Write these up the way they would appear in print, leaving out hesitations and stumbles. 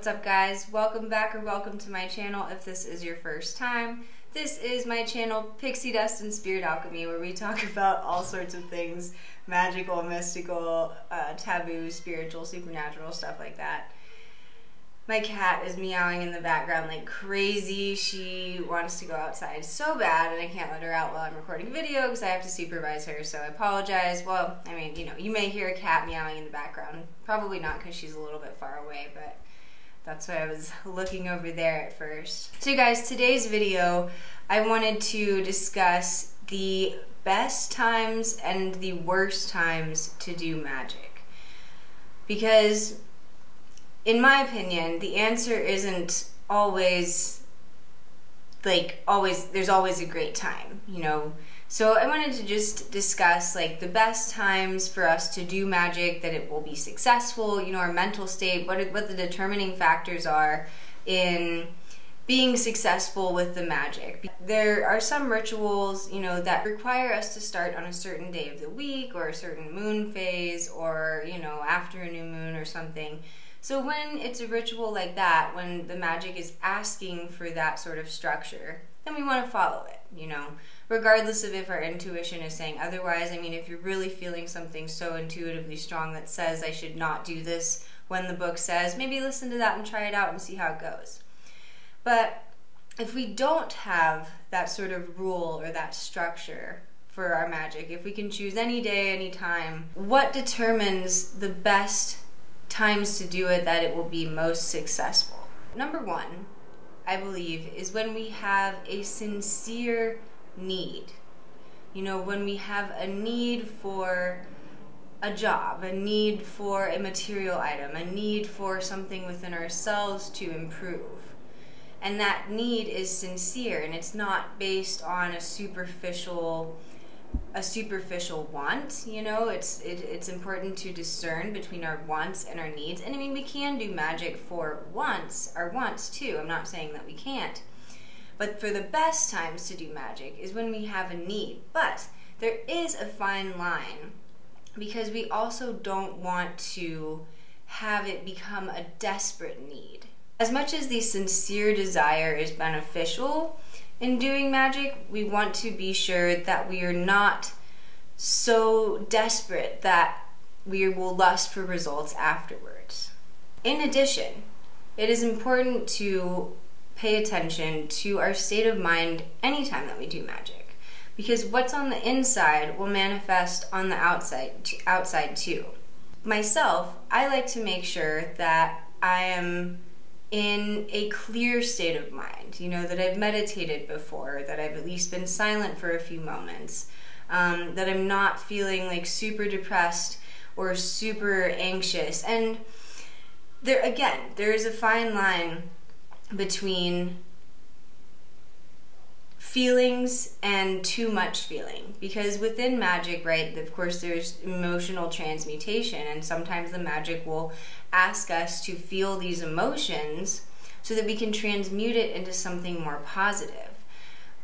What's up, guys? Welcome back or welcome to my channel if this is your first time. This is my channel, Pixie Dust and Spirit Alchemy, where we talk about all sorts of things magical, mystical, taboo, spiritual, supernatural, stuff like that. My cat is meowing in the background like crazy. She wants to go outside so bad, and I can't let her out while I'm recording a video because I have to supervise her, so I apologize. Well, I mean, you know, you may hear a cat meowing in the background. Probably not because she's a little bit far away, but that's why I was looking over there at first. So guys, today's video, I wanted to discuss the best times and the worst times to do magic. Because in my opinion, the answer isn't always, there's always a great time, you know? So I wanted to just discuss like the best times for us to do magic, that it will be successful, you know, our mental state, what the determining factors are in being successful with the magic. There are some rituals, you know, that require us to start on a certain day of the week or a certain moon phase or, you know, after a new moon or something. So when it's a ritual like that, when the magic is asking for that sort of structure, then we want to follow it, you know, regardless of if our intuition is saying otherwise. I mean, if you're really feeling something so intuitively strong that says I should not do this when the book says, maybe listen to that and try it out and see how it goes. But if we don't have that sort of rule or that structure for our magic, if we can choose any day, any time, what determines the best times to do it that it will be most successful? Number one, I believe, is when we have a sincere need. You know, when we have a need for a job, a need for a material item, a need for something within ourselves to improve. And that need is sincere, and it's not based on a superficial want, you know. It's important to discern between our wants and our needs. And I mean, we can do magic for our wants too. I'm not saying that we can't. But for the best times to do magic is when we have a need. But there is a fine line, because we also don't want to have it become a desperate need. As much as the sincere desire is beneficial in doing magic, we want to be sure that we are not so desperate that we will lust for results afterwards. In addition, it is important to pay attention to our state of mind anytime that we do magic, because what's on the inside will manifest on the outside too. Myself, I like to make sure that I am in a clear state of mind, you know, that I've meditated before, that I've at least been silent for a few moments, that I'm not feeling like super depressed or super anxious. And there is a fine line between feelings and too much feeling, because within magic, right, of course there's emotional transmutation, and sometimes the magic will ask us to feel these emotions so that we can transmute it into something more positive.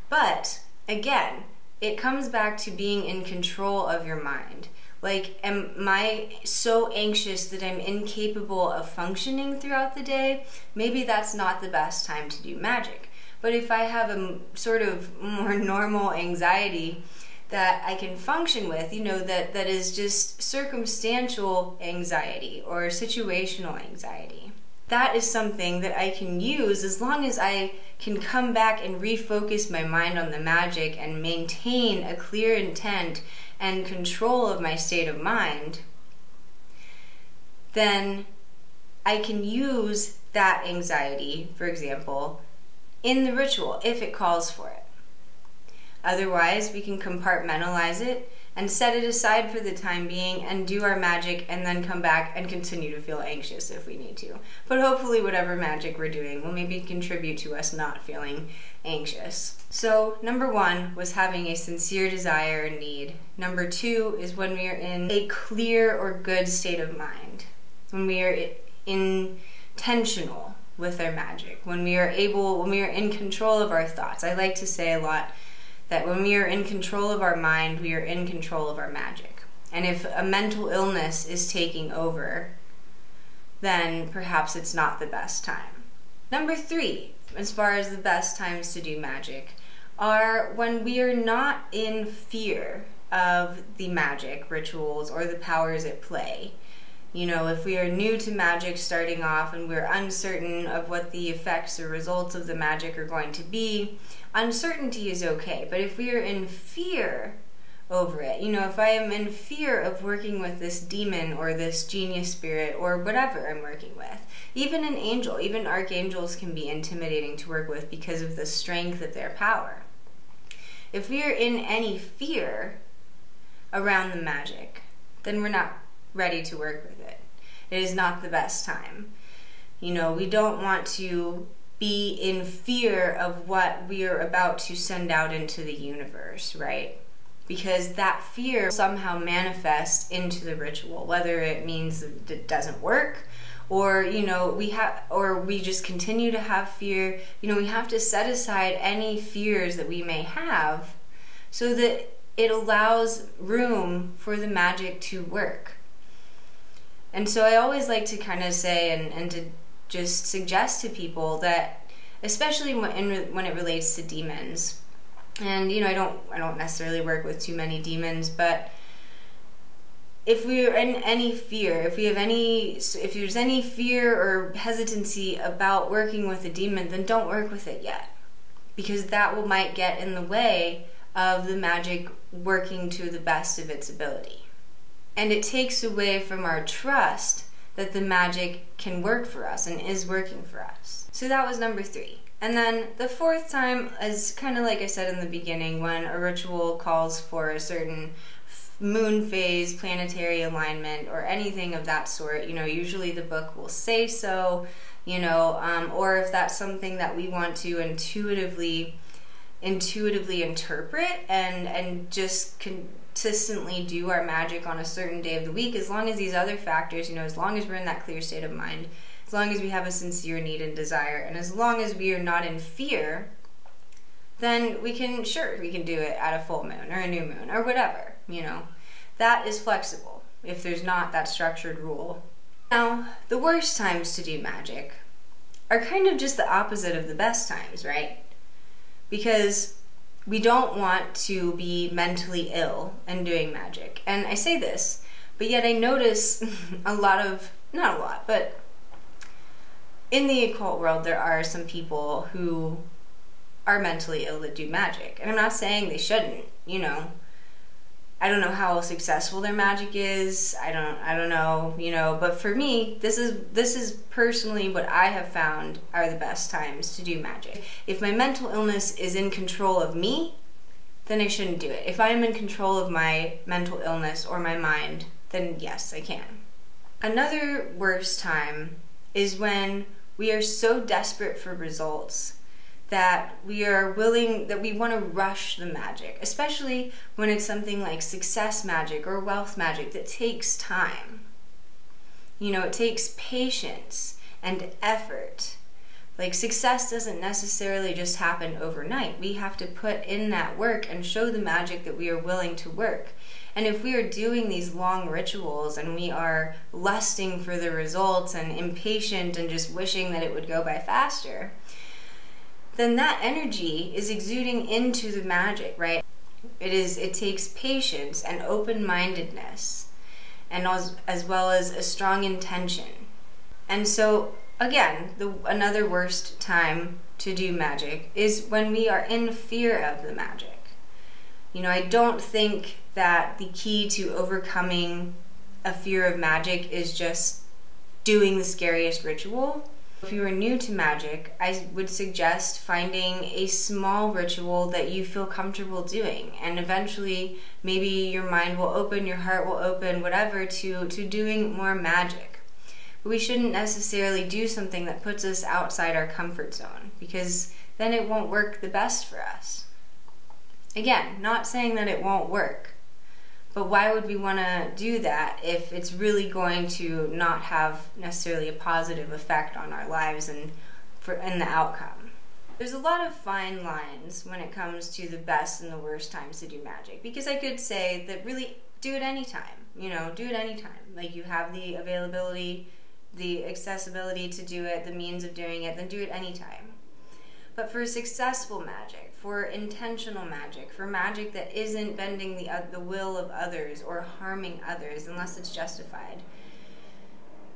But again, it comes back to being in control of your mind. Like, am I so anxious that I'm incapable of functioning throughout the day? Maybe that's not the best time to do magic. But if I have a sort of more normal anxiety that I can function with, you know, that is just circumstantial anxiety or situational anxiety, that is something that I can use as long as I can come back and refocus my mind on the magic and maintain a clear intent and control of my state of mind. Then I can use that anxiety, for example, in the ritual if it calls for it. Otherwise, we can compartmentalize it and set it aside for the time being and do our magic, and then come back and continue to feel anxious if we need to. But hopefully whatever magic we're doing will maybe contribute to us not feeling anxious. So number one was having a sincere desire and need. Number two is when we are in a clear or good state of mind, when we are intentional with our magic, when we are in control of our thoughts. I like to say a lot that when we are in control of our mind, we are in control of our magic. And if a mental illness is taking over, then perhaps it's not the best time. Number 3, as far as the best times to do magic, are when we are not in fear of the magic rituals or the powers at play. You know, if we are new to magic starting off and we're uncertain of what the effects or results of the magic are going to be, uncertainty is okay. But if we are in fear over it, you know, if I am in fear of working with this demon or this genius spirit or whatever I'm working with, even an angel, even archangels can be intimidating to work with because of the strength of their power. If we are in any fear around the magic, then we're not ready to work with it. It is not the best time. You know, we don't want to be in fear of what we are about to send out into the universe, right? Because that fear somehow manifests into the ritual, whether it means that it doesn't work, or, you know, we just continue to have fear. You know, we have to set aside any fears that we may have so that it allows room for the magic to work. And so I always like to kind of say and to just suggest to people that, especially when it relates to demons, and you know, I don't necessarily work with too many demons, but if we're in any fear, if there's any fear or hesitancy about working with a demon, then don't work with it yet, because that might get in the way of the magic working to the best of its ability. And it takes away from our trust that the magic can work for us and is working for us. So that was number 3. And then the 4th time is kind of like I said in the beginning, when a ritual calls for a certain moon phase, planetary alignment, or anything of that sort. You know, usually the book will say so, you know, or if that's something that we want to intuitively interpret and just consistently do our magic on a certain day of the week, as long as these other factors, you know, as long as we're in that clear state of mind, as long as we have a sincere need and desire, and as long as we are not in fear, then we can do it at a full moon or a new moon or whatever, you know. That is flexible if there's not that structured rule. Now, the worst times to do magic are kind of just the opposite of the best times, right? Because we don't want to be mentally ill and doing magic. And I say this, but yet I notice not a lot, but in the occult world there are some people who are mentally ill that do magic. And I'm not saying they shouldn't, you know. I don't know how successful their magic is. I don't know, you know, but for me, this is personally what I have found are the best times to do magic. If my mental illness is in control of me, then I shouldn't do it. If I am in control of my mental illness or my mind, then yes, I can. Another worst time is when we are so desperate for results that we want to rush the magic, especially when it's something like success magic or wealth magic that takes time. You know, it takes patience and effort. Like, success doesn't necessarily just happen overnight. We have to put in that work and show the magic that we are willing to work. And if we are doing these long rituals and we are lusting for the results and impatient and just wishing that it would go by faster, then that energy is exuding into the magic, right? It takes patience and open-mindedness, and as well as a strong intention. And so, again, another worst time to do magic is when we are in fear of the magic. You know, I don't think that the key to overcoming a fear of magic is just doing the scariest ritual. If you are new to magic, I would suggest finding a small ritual that you feel comfortable doing, and eventually maybe your mind will open, your heart will open, whatever, to doing more magic. But we shouldn't necessarily do something that puts us outside our comfort zone, because then it won't work the best for us. Again, not saying that it won't work, but why would we want to do that if it's really going to not have necessarily a positive effect on our lives and the outcome? There's a lot of fine lines when it comes to the best and the worst times to do magic, because I could say that really do it anytime, you know, do it anytime. Like, you have the availability, the accessibility to do it, the means of doing it, then do it anytime. But for successful magic, for intentional magic, for magic that isn't bending the will of others or harming others unless it's justified,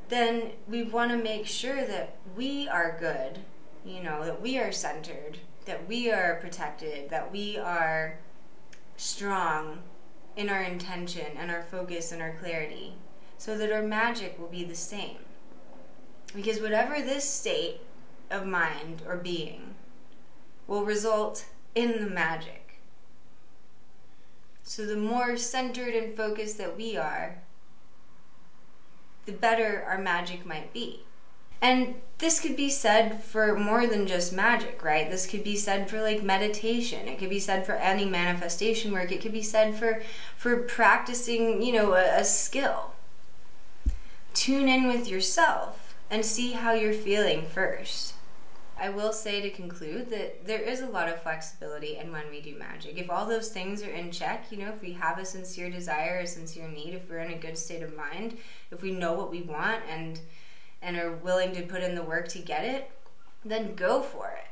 then we want to make sure that we are good, that we are centered, that we are protected, that we are strong in our intention and our focus and our clarity, so that our magic will be the same. Because whatever this state of mind or being will result in the magic. So the more centered and focused that we are, the better our magic might be. And this could be said for more than just magic, right? This could be said for like meditation. It could be said for any manifestation work. It could be said for practicing, a skill. Tune in with yourself and see how you're feeling first. I will say to conclude that there is a lot of flexibility in when we do magic. If all those things are in check, if we have a sincere desire, a sincere need, if we're in a good state of mind, if we know what we want and are willing to put in the work to get it, then go for it.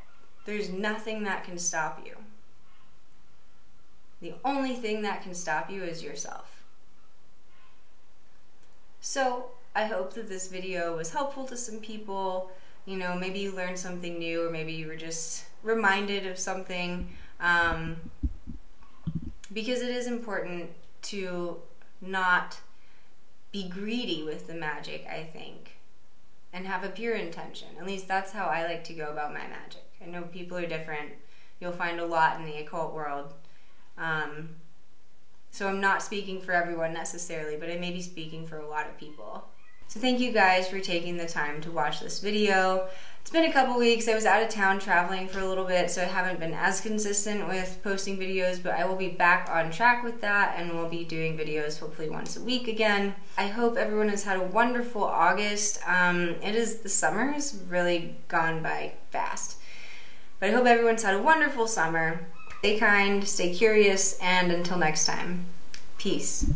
There's nothing that can stop you. The only thing that can stop you is yourself. So I hope that this video was helpful to some people. Maybe you learned something new, or maybe you were just reminded of something, because it is important to not be greedy with the magic, I think, and have a pure intention. At least that's how I like to go about my magic. I know people are different. You'll find a lot in the occult world. So I'm not speaking for everyone necessarily, but I may be speaking for a lot of people. So thank you guys for taking the time to watch this video. It's been a couple weeks. I was out of town traveling for a little bit, so I haven't been as consistent with posting videos, but I will be back on track with that, and we'll be doing videos hopefully once a week again. I hope everyone has had a wonderful August. The summer has really gone by fast. But I hope everyone's had a wonderful summer. Stay kind, stay curious, and until next time, peace.